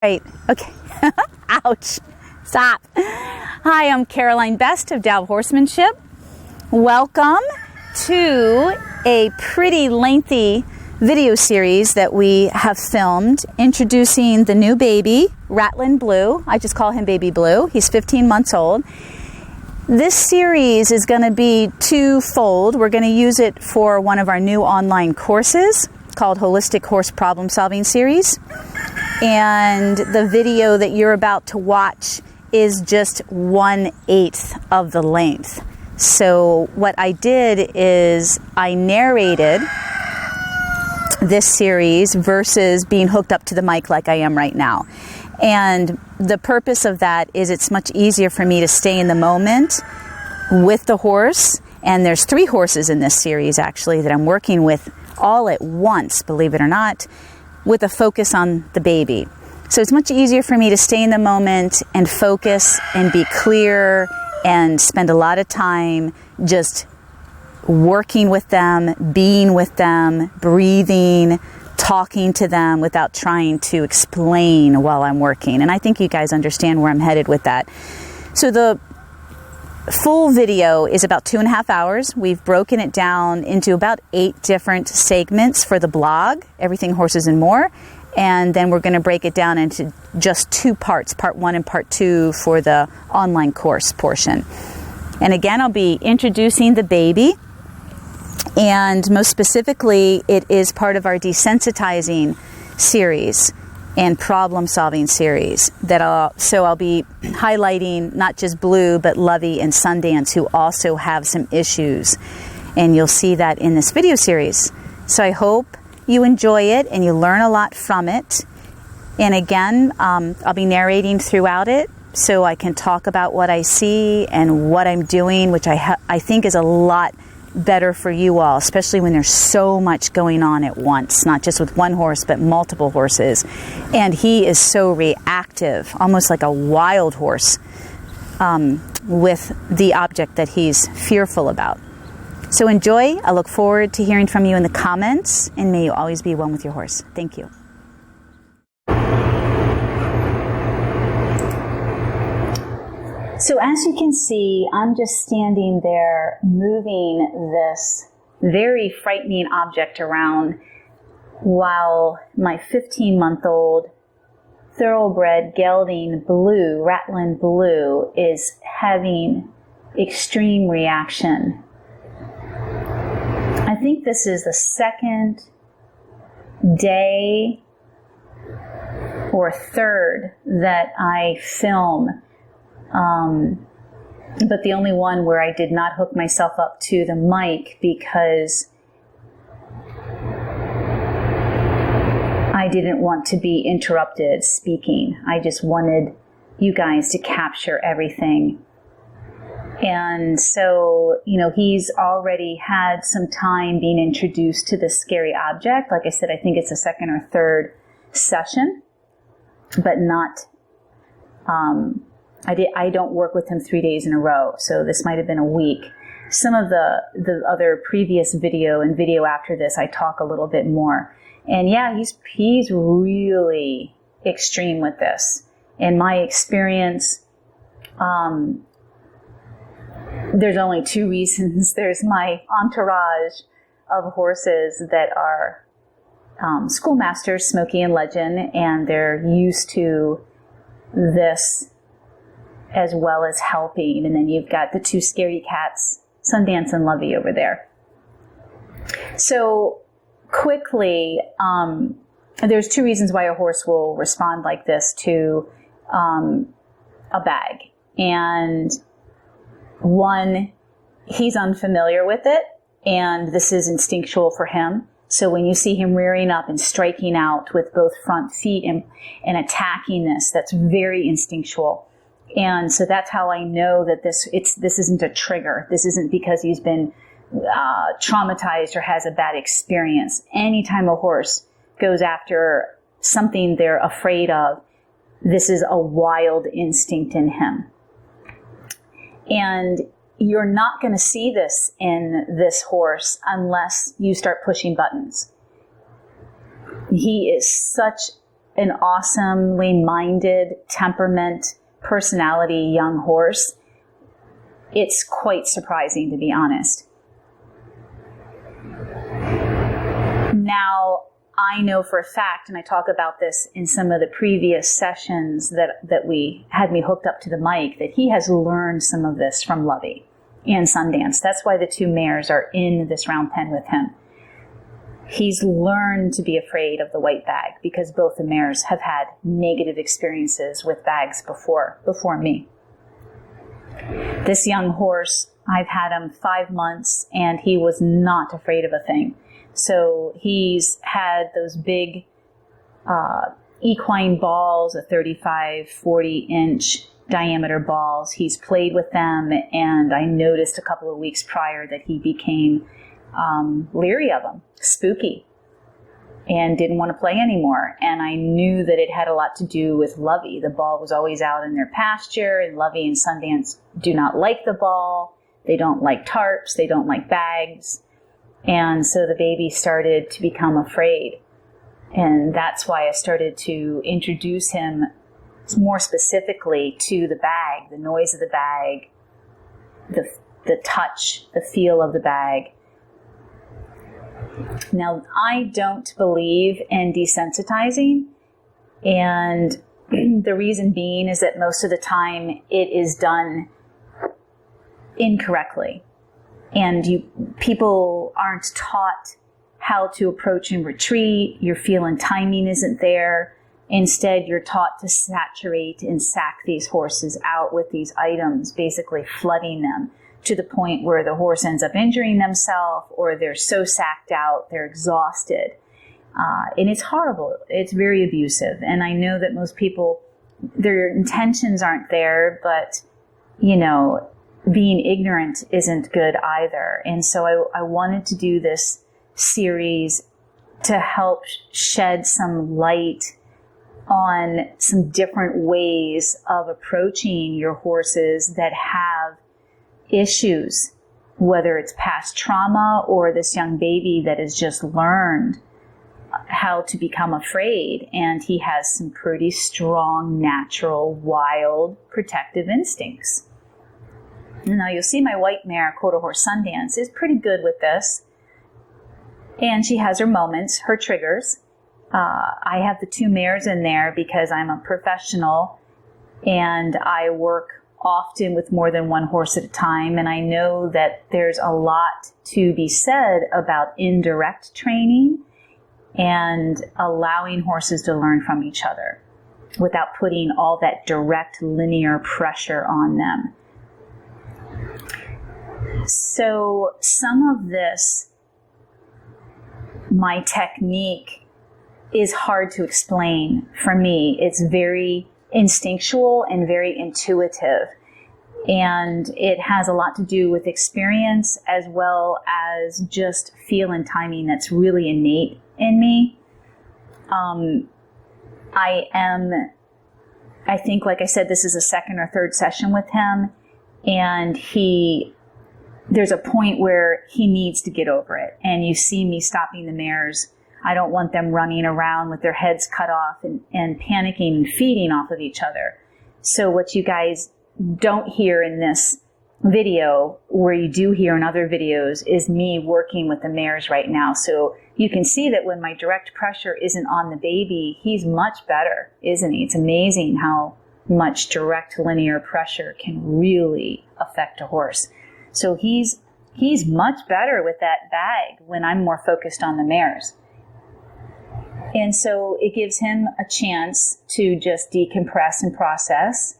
Right. Okay. Ouch. Stop. Hi, I'm Caroline Best of Horsemanship. Welcome to a pretty lengthy video series that we have filmed introducing the new baby, Rattlin' Blue. I just call him Baby Blue. He's 15 months old. This series is going to be twofold. We're going to use it for one of our new online courses called Holistic Horse Problem Solving Series. And the video that you're about to watch is just 1/8 of the length. So what I did is I narrated this series versus being hooked up to the mic like I am right now. And the purpose of that is it's much easier for me to stay in the moment with the horse. And there's 3 horses in this series actually that I'm working with all at once, believe it or not, with a focus on the baby. So it's much easier for me to stay in the moment and focus and be clear and spend a lot of time just working with them, being with them, breathing, talking to them without trying to explain while I'm working. And I think you guys understand where I'm headed with that. So the full video is about 2.5 hours. We've broken it down into about 8 different segments for the blog, Everything Horses and More. And then we're going to break it down into just 2 parts, part 1 and part 2 for the online course portion. And again, I'll be introducing the baby. And most specifically, it is part of our Desensitizing series and problem solving series so I'll be highlighting not just Blue, but Lovey and Sundance, who also have some issues. And you'll see that in this video series. So I hope you enjoy it and you learn a lot from it. And again, I'll be narrating throughout it so I can talk about what I see and what I'm doing, which I think is a lot better for you all, especially when there's so much going on at once, not just with one horse, but multiple horses. And he is so reactive, almost like a wild horse, with the object that he's fearful about. So enjoy. I look forward to hearing from you in the comments, and may you always be one with your horse. Thank you. So as you can see, I'm just standing there moving this very frightening object around while my 15-month-old thoroughbred gelding Blue, Rattlin' Blue, is having extreme reaction. I think this is the 2nd day or 3rd that I film. But the only one where I did not hook myself up to the mic because I didn't want to be interrupted speaking. I just wanted you guys to capture everything. And so, he's already had some time being introduced to this scary object. Like I said, I think it's the 2nd or 3rd session, but not, I don't work with him 3 days in a row, so this might have been a week. Some of the other previous video and video after this, I talk a little bit more. And yeah, he's really extreme with this. In my experience, there's only 2 reasons. There's my entourage of horses that are schoolmasters, Smokey and Legend, and they're used to this as well as helping. And then you've got the 2 scaredy cats, Sundance and Lovey, over there. So quickly, there's 2 reasons why a horse will respond like this to a bag. And one, he's unfamiliar with it, and this is instinctual for him. So when you see him rearing up and striking out with both front feet and attacking this, that's very instinctual. And so that's how I know that this isn't a trigger. This isn't because he's been traumatized or has a bad experience. Anytime a horse goes after something they're afraid of, this is a wild instinct in him. And you're not going to see this in this horse unless you start pushing buttons. He is such an awesomely minded, temperament, personality young horse. It's quite surprising, to be honest. Now, I know for a fact, and I talk about this in some of the previous sessions that we had me hooked up to the mic, that he has learned some of this from Lovey and Sundance. That's why the two mares are in this round pen with him. He's learned to be afraid of the white bag because both the mares have had negative experiences with bags before me. This young horse, I've had him 5 months and he was not afraid of a thing. So he's had those big equine balls, a 35, 40-inch diameter balls. He's played with them, and I noticed a couple of weeks prior that he became leery of them, spooky, and didn't want to play anymore. And I knew that it had a lot to do with Lovey. The ball was always out in their pasture, and Lovey and Sundance do not like the ball. They don't like tarps. They don't like bags. And so the baby started to become afraid. And that's why I started to introduce him more specifically to the bag, the noise of the bag, the touch, the feel of the bag. Now, I don't believe in desensitizing, and the reason being is that most of the time it is done incorrectly. And people aren't taught how to approach and retreat. Your feel and timing isn't there. Instead, you're taught to saturate and sack these horses out with these items, basically flooding them to the point where the horse ends up injuring themselves, or they're so sacked out, they're exhausted. And it's horrible. It's very abusive. And I know that most people, their intentions aren't there, but, being ignorant isn't good either. And so I wanted to do this series to help shed some light on some different ways of approaching your horses that have issues, whether it's past trauma or this young baby that has just learned how to become afraid. And he has some pretty strong, natural, wild, protective instincts. Now you'll see my white mare, Quarter Horse Sundance, is pretty good with this. And she has her moments, her triggers. I have the two mares in there because I'm a professional and I work often with more than one horse at a time. And I know that there's a lot to be said about indirect training and allowing horses to learn from each other without putting all that direct linear pressure on them. So some of this, my technique, is hard to explain for me. It's very instinctual and very intuitive. And it has a lot to do with experience as well as just feel and timing that's really innate in me. I think, like I said, this is a second or third session with him, and there's a point where he needs to get over it. And you see me stopping the mares. I don't want them running around with their heads cut off and panicking and feeding off of each other. So what you guys don't hear in this video, where you do hear in other videos, is me working with the mares right now. So you can see that when my direct pressure isn't on the baby, he's much better, isn't he? It's amazing how much direct linear pressure can really affect a horse. So he's much better with that bag when I'm more focused on the mares. And so it gives him a chance to just decompress and process.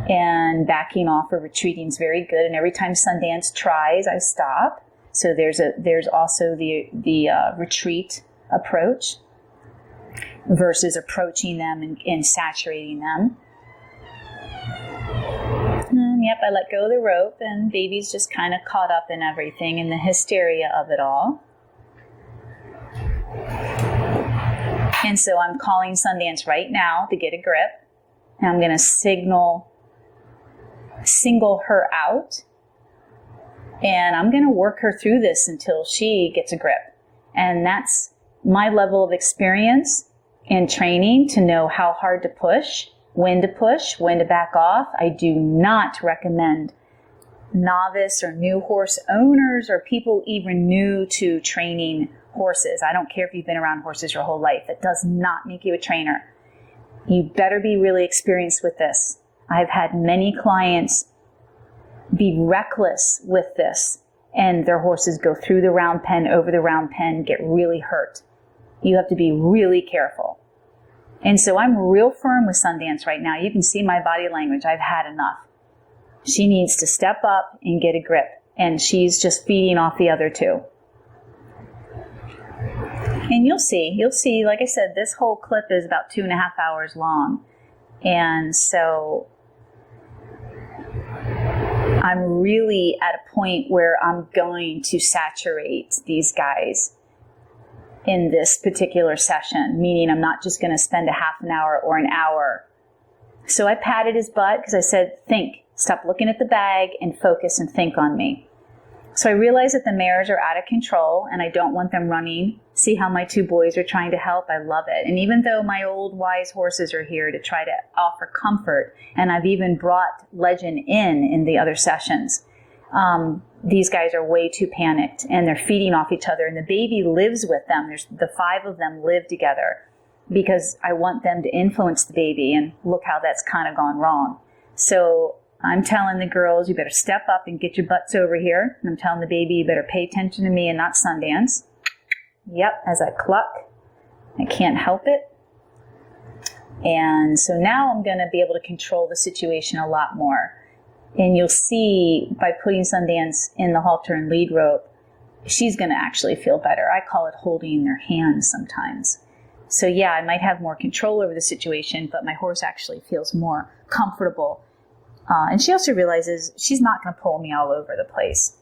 And backing off or retreating is very good. And every time Sundance tries, I stop. So there's also the retreat approach versus approaching them and saturating them. And yep, I let go of the rope, and baby's just kind of caught up in everything and the hysteria of it all. And so I'm calling Sundance right now to get a grip. And I'm going to single her out. And I'm going to work her through this until she gets a grip. And that's my level of experience in training to know how hard to push, when to back off. I do not recommend novice or new horse owners or people even new to training horses. I don't care if you've been around horses your whole life. That does not make you a trainer. You better be really experienced with this. I've had many clients be reckless with this, and their horses go through the round pen, over the round pen, get really hurt. You have to be really careful. And so I'm real firm with Sundance right now. You can see my body language. I've had enough. She needs to step up and get a grip, and she's just feeding off the other two. And you'll see, like I said, this whole clip is about 2.5 hours long. And so I'm really at a point where I'm going to saturate these guys in this particular session, meaning I'm not just going to spend a half an hour or an hour. So I patted his butt because I said, think, stop looking at the bag and focus and think on me. So I realize that the mares are out of control and I don't want them running. See how my two boys are trying to help? I love it. And even though my old wise horses are here to try to offer comfort, and I've even brought Legend in the other sessions, these guys are way too panicked and they're feeding off each other, and the baby lives with them. There's the 5 of them live together because I want them to influence the baby, and look how that's kind of gone wrong. So I'm telling the girls, you better step up and get your butts over here. And I'm telling the baby, you better pay attention to me and not Sundance. Yep, as I cluck. I can't help it. And so now I'm going to be able to control the situation a lot more. And you'll see by putting Sundance in the halter and lead rope, she's going to actually feel better. I call it holding their hands sometimes. So yeah, I might have more control over the situation, but my horse actually feels more comfortable. And she also realizes she's not going to pull me all over the place.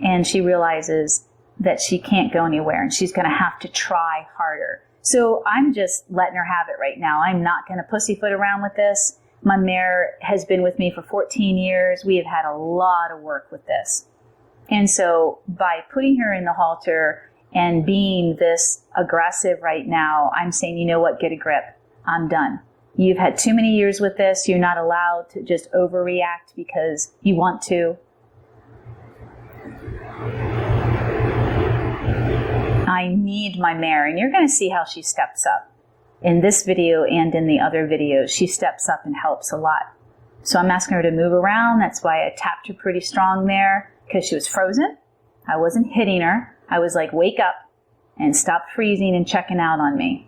And she realizes that she can't go anywhere and she's going to have to try harder. So I'm just letting her have it right now. I'm not going to pussyfoot around with this. My mare has been with me for 14 years. We have had a lot of work with this. And so by putting her in the halter and being this aggressive right now, I'm saying, you know what, get a grip. I'm done. You've had too many years with this. You're not allowed to just overreact because you want to. I need my mare, and you're going to see how she steps up. In this video and in the other videos, she steps up and helps a lot. So I'm asking her to move around. That's why I tapped her pretty strong there, because she was frozen. I wasn't hitting her. I was like, wake up and stop freezing and checking out on me.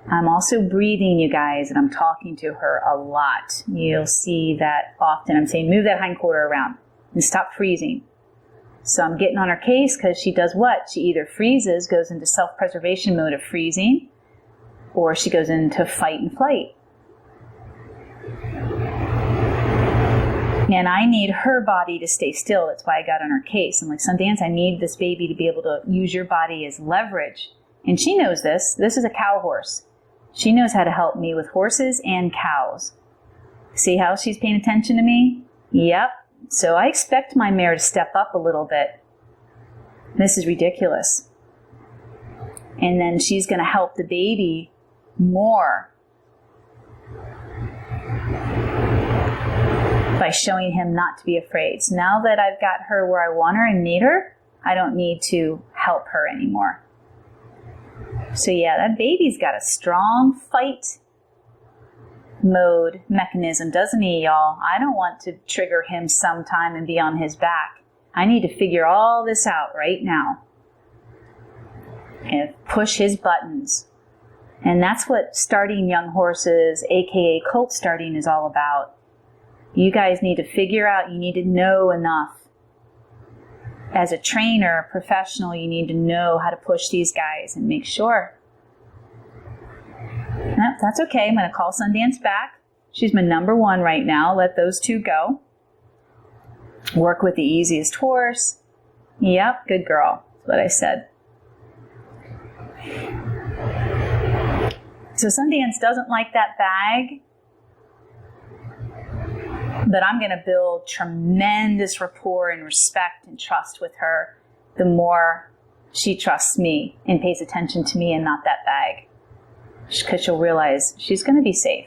I'm also breathing, you guys, and I'm talking to her a lot. You'll see that often. I'm saying, move that hind quarter around and stop freezing. So I'm getting on her case because she does what? She either freezes, goes into self-preservation mode of freezing, or she goes into fight and flight. And I need her body to stay still. That's why I got on her case. I'm like, Sundance, I need this baby to be able to use your body as leverage. And she knows this. This is a cow horse. She knows how to help me with horses and cows. See how she's paying attention to me? Yep. So I expect my mare to step up a little bit. This is ridiculous. And then she's going to help the baby more by showing him not to be afraid. So now that I've got her where I want her and need her, I don't need to help her anymore. So yeah, that baby's got a strong fight mode mechanism, doesn't he, y'all? I don't want to trigger him sometime and be on his back. I need to figure all this out right now and push his buttons. And that's what starting young horses, aka colt starting, is all about. You guys need to figure out, you need to know enough. As a trainer, professional, you need to know how to push these guys and make sure. Nope, that's okay. I'm going to call Sundance back. She's my number one right now. Let those two go. Work with the easiest horse. Yep, good girl. That's what I said. So Sundance doesn't like that bag, but I'm going to build tremendous rapport and respect and trust with her the more she trusts me and pays attention to me and not that bag. because she'll realize she's going to be safe.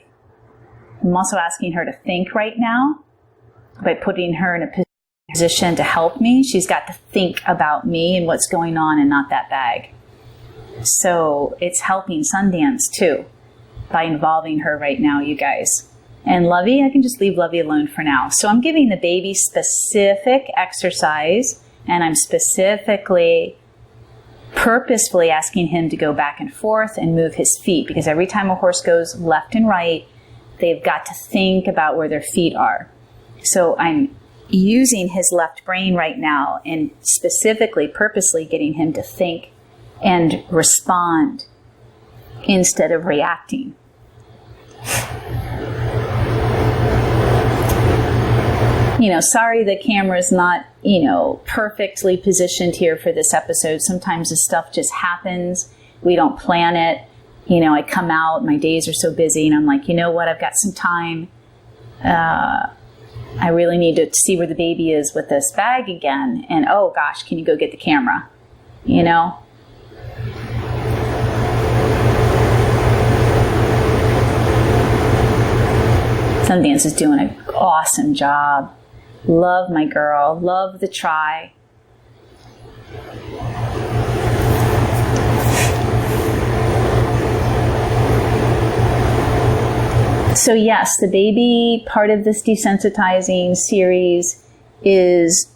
I'm also asking her to think right now by putting her in a position to help me. She's got to think about me and what's going on and not that bag. So it's helping Sundance too by involving her right now, you guys. And Lovey, I can just leave Lovey alone for now. So I'm giving the baby specific exercise, and I'm purposefully asking him to go back and forth and move his feet, because every time a horse goes left and right, they've got to think about where their feet are. So I'm using his left brain right now and specifically, purposely getting him to think and respond instead of reacting. Sorry the camera's not, perfectly positioned here for this episode. Sometimes this stuff just happens. We don't plan it. I come out, my days are so busy, and I'm like, you know what, I've got some time. I really need to see where the baby is with this bag again. And oh gosh, can you go get the camera? Sundance is doing an awesome job. Love my girl. Love the try. So yes, the baby part of this desensitizing series is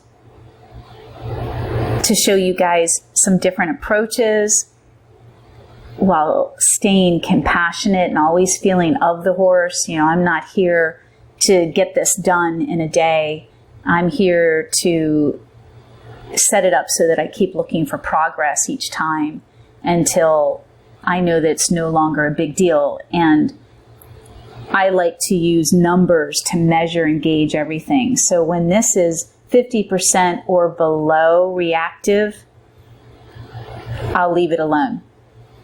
to show you guys some different approaches while staying compassionate and always feeling of the horse. I'm not here to get this done in a day. I'm here to set it up so that I keep looking for progress each time until I know that it's no longer a big deal. And I like to use numbers to measure and gauge everything. So when this is 50% or below reactive, I'll leave it alone.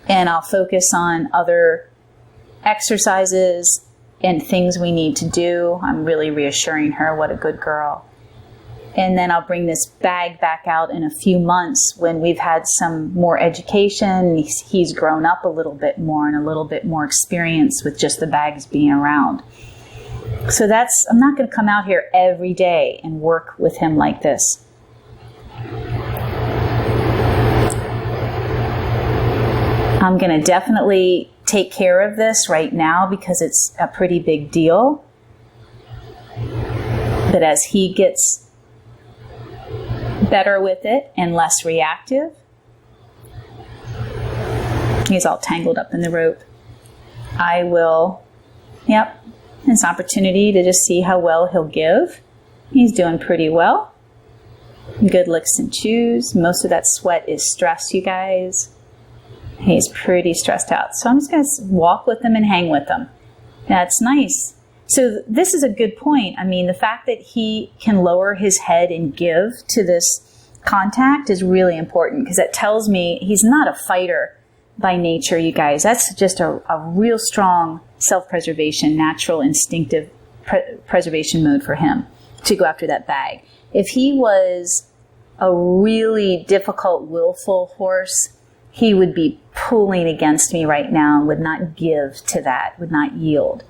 And I'll focus on other exercises and things we need to do. I'm really reassuring her, what a good girl. And then I'll bring this bag back out in a few months when we've had some more education. He's grown up a little bit more and a little bit more experience with just the bags being around. So I'm not going to come out here every day and work with him like this. I'm going to definitely take care of this right now because it's a pretty big deal. But as he gets better with it and less reactive, he's all tangled up in the rope, I will, it's an opportunity to just see how well he'll give. He's doing pretty well. Good licks and chews. Most of that sweat is stress, you guys. He's pretty stressed out. So I'm just going to walk with him and hang with him. That's nice. So this is a good point. I mean, the fact that he can lower his head and give to this contact is really important because it tells me he's not a fighter by nature, you guys. That's just a real strong self-preservation, natural, instinctive preservation mode for him to go after that bag. If he was a really difficult, willful horse, he would be pulling against me right now and would not give to that, would not yield.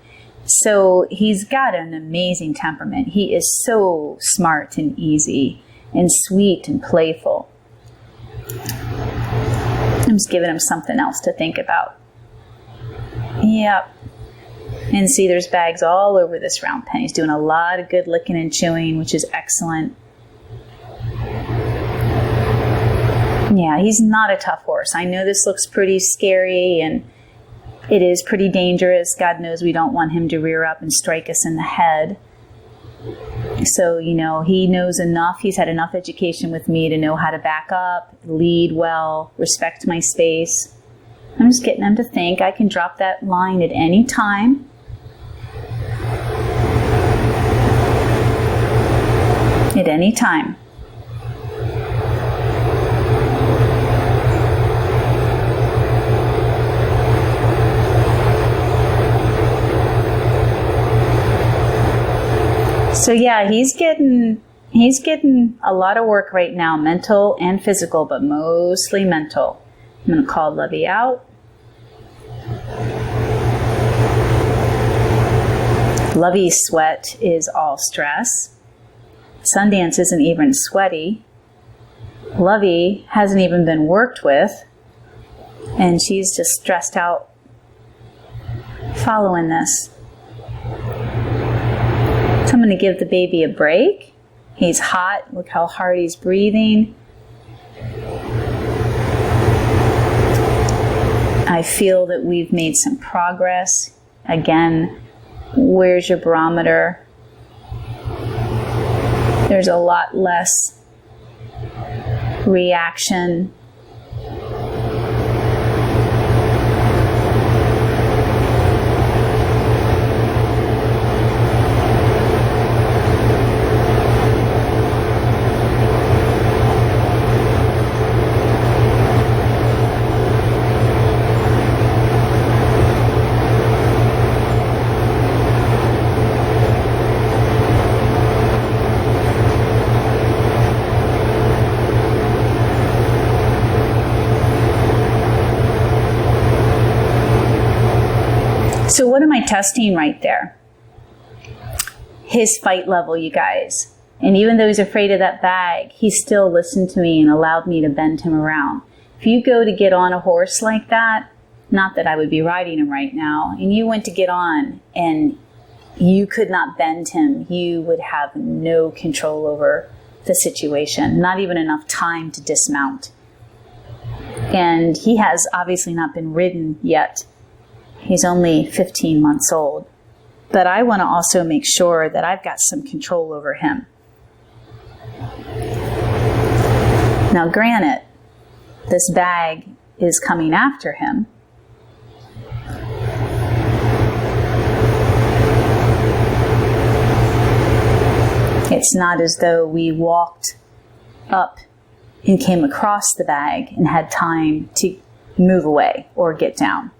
So he's got an amazing temperament. He is so smart and easy and sweet and playful. I'm just giving him something else to think about. Yep. And see, there's bags all over this round pen. He's doing a lot of good licking and chewing, which is excellent. Yeah, he's not a tough horse. I know this looks pretty scary and it is pretty dangerous. God knows we don't want him to rear up and strike us in the head. So, he knows enough. He's had enough education with me to know how to back up, lead well, respect my space. I'm just getting him to think. I can drop that line at any time. At any time. So yeah, he's getting a lot of work right now, mental and physical, but mostly mental. I'm going to call Lovey out. Lovey's sweat is all stress. Sundance isn't even sweaty. Lovey hasn't even been worked with, and she's just stressed out following this. So I'm going to give the baby a break. He's hot. Look how hard he's breathing. I feel that we've made some progress. Again, where's your barometer? There's a lot less reaction. So what am I testing right there? His fight level, you guys. And even though he's afraid of that bag, he still listened to me and allowed me to bend him around. If you go to get on a horse like that, not that I would be riding him right now, and you went to get on and you could not bend him, you would have no control over the situation, not even enough time to dismount. And he has obviously not been ridden yet. He's only 15 months old. But I want to also make sure that I've got some control over him. Now, granted, this bag is coming after him. It's not as though we walked up and came across the bag and had time to move away or get down.